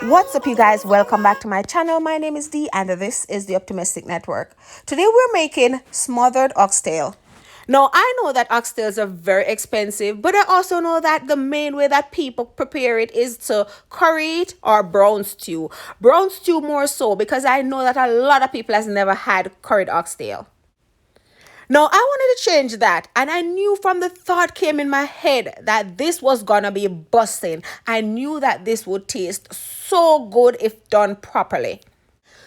What's up, you guys? Welcome back to my channel. My name is Dee and this is the Optimistic Network. Today we're making smothered oxtail. Now, I know that oxtails are very expensive, but I also know that the main way that people prepare it is to curry it or brown stew. Brown stew more so because I know that a lot of people has never had curried oxtail. Now, I wanted to change that, and I knew from the thought came in my head that this was gonna be busting. I knew that this would taste so good if done properly.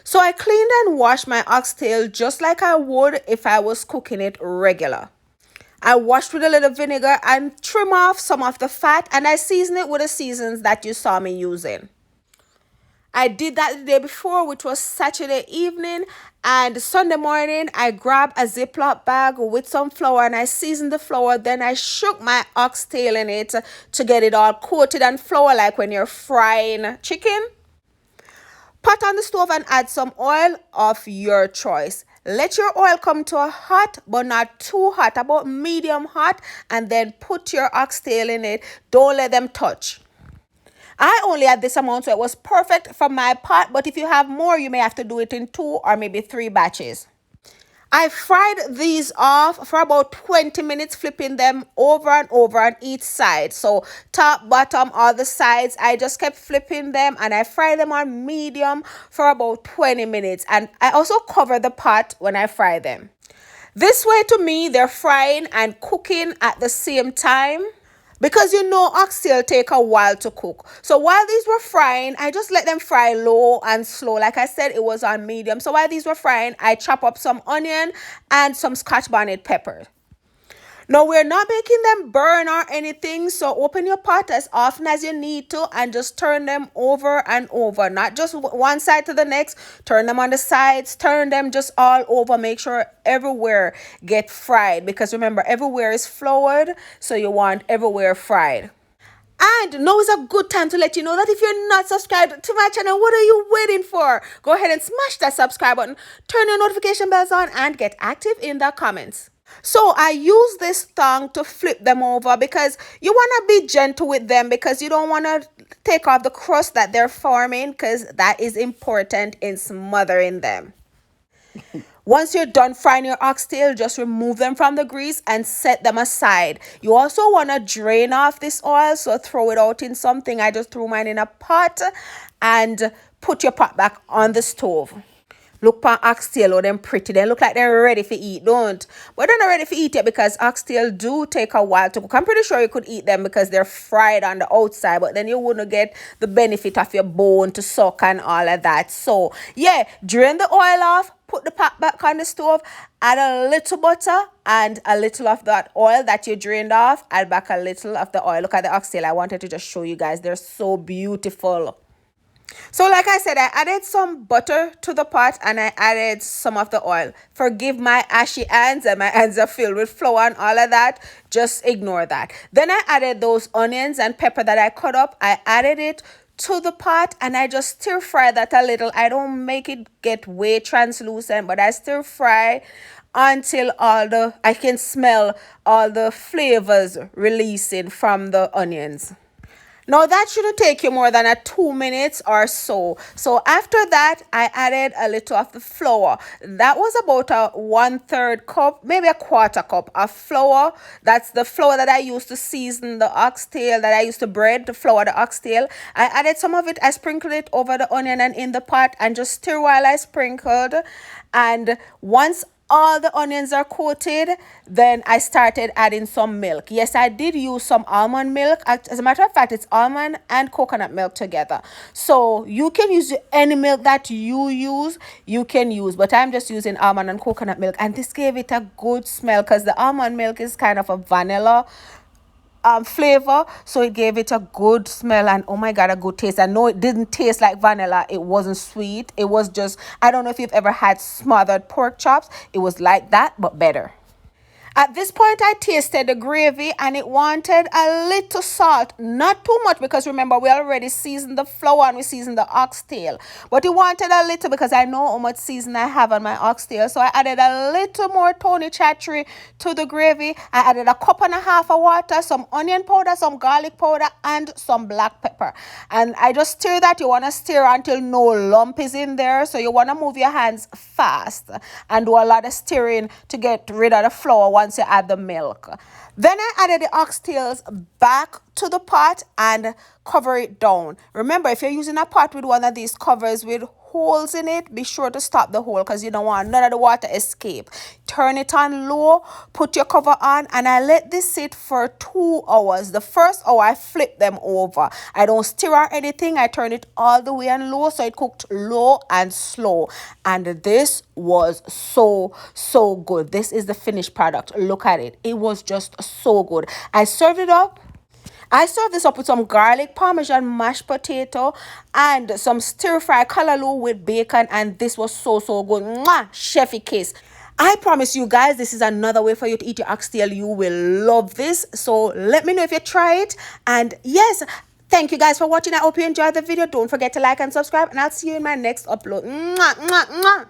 So I cleaned and washed my oxtail just like I would if I was cooking it regular. I washed with a little vinegar and trim off some of the fat, and I seasoned it with the seasons that you saw me using. I did that the day before, which was Saturday evening, and Sunday morning I grabbed a Ziploc bag with some flour and I seasoned the flour. Then I shook my oxtail in it to get it all coated and flour like when you're frying chicken. Pot on the stove and add some oil of your choice. Let your oil come to a hot, but not too hot, about medium hot, and then put your oxtail in it. Don't let them touch. I only had this amount, so it was perfect for my pot, but if you have more, you may have to do it in 2 or maybe 3 batches. I fried these off for about 20 minutes, flipping them over and over on each side. So top, bottom, all the sides, I just kept flipping them and I fried them on medium for about 20 minutes. And I also cover the pot when I fry them. This way, to me, they're frying and cooking at the same time. Because you know oxtail take a while to cook. So while these were frying, I just let them fry low and slow. Like I said, it was on medium. So while these were frying, I chop up some onion and some Scotch bonnet pepper. Now, we're not making them burn or anything, so open your pot as often as you need to and just turn them over and over. Not just one side to the next. Turn them on the sides, turn them just all over. Make sure everywhere get fried, because remember, everywhere is floured, so you want everywhere fried. And now is a good time to let you know that if you're not subscribed to my channel, what are you waiting for? Go ahead and smash that subscribe button, turn your notification bells on, and get active in the comments. So I use this tongue to flip them over because you want to be gentle with them, because you don't want to take off the crust that they're forming, because that is important in smothering them. Once you're done frying your oxtail, just remove them from the grease and set them aside. You also want to drain off this oil, so throw it out in something. I just threw mine in a pot and put your pot back on the stove. Look for oxtail, oh, them pretty. They look like they're ready for eat, don't? But they're not ready for eat yet because oxtail do take a while to cook. I'm pretty sure you could eat them because they're fried on the outside, but then you wouldn't get the benefit of your bone to suck and all of that. So, yeah, drain the oil off, put the pot back on the stove, add a little butter and a little of that oil that you drained off. Add back a little of the oil. Look at the oxtail. I wanted to just show you guys. They're so beautiful. So like I said, I added some butter to the pot and I added some of the oil. Forgive my ashy hands, and my hands are filled with flour and all of that. Just ignore that. Then I added those onions and pepper that I cut up. I added it to the pot and I just stir fry that a little. I don't make it get way translucent, but I stir fry until I can smell all the flavors releasing from the onions. Now that shouldn't take you more than 2 minutes or so. So after that, I added a little of the flour. That was about a 1/3 cup, maybe a 1/4 cup of flour. That's the flour that I used to season the oxtail, that I used to bread to flour the oxtail. I added some of it. I sprinkled it over the onion and in the pot and just stir while I sprinkled. And once all the onions are coated, then I started adding some milk. Yes, I did use some almond milk. As a matter of fact, it's almond and coconut milk together. So you can use any milk that you can use, but I'm just using almond and coconut milk. And this gave it a good smell because the almond milk is kind of a vanilla flavor, so it gave it a good smell and, oh my god, a good taste. I know it didn't taste like vanilla. It wasn't sweet. It was just, I don't know if you've ever had smothered pork chops. It was like that, but better. At this point, I tasted the gravy and it wanted a little salt, not too much because remember, we already seasoned the flour and we seasoned the oxtail. But it wanted a little because I know how much season I have on my oxtail. So I added a little more Tony Chattery to the gravy. I added a cup and a half of water, some onion powder, some garlic powder, and some black pepper. And I just stir that. You want to stir until no lump is in there. So you want to move your hands fast and do a lot of stirring to get rid of the flour once you add the milk. Then I added the oxtails back to the pot and cover it down. Remember, if you're using a pot with one of these covers with holes in it, be sure to stop the hole because you don't want none of the water escape. Turn it on low, put your cover on, and I let this sit for 2 hours. The first hour I flip them over. I don't stir or anything. I turn it all the way on low so it cooked low and slow. And this was so good. This is the finished product. Look at it. It was just so good. I served it up. I served this up with some garlic parmesan mashed potato and some stir fry callaloo with bacon, and this was so good. Mwah! Chefy kiss. I promise you guys, this is another way for you to eat your oxtail. You will love this. So let me know if you try it. And yes, thank you guys for watching. I hope you enjoyed the video. Don't forget to like and subscribe, and I'll see you in my next upload. Mwah, mwah, mwah.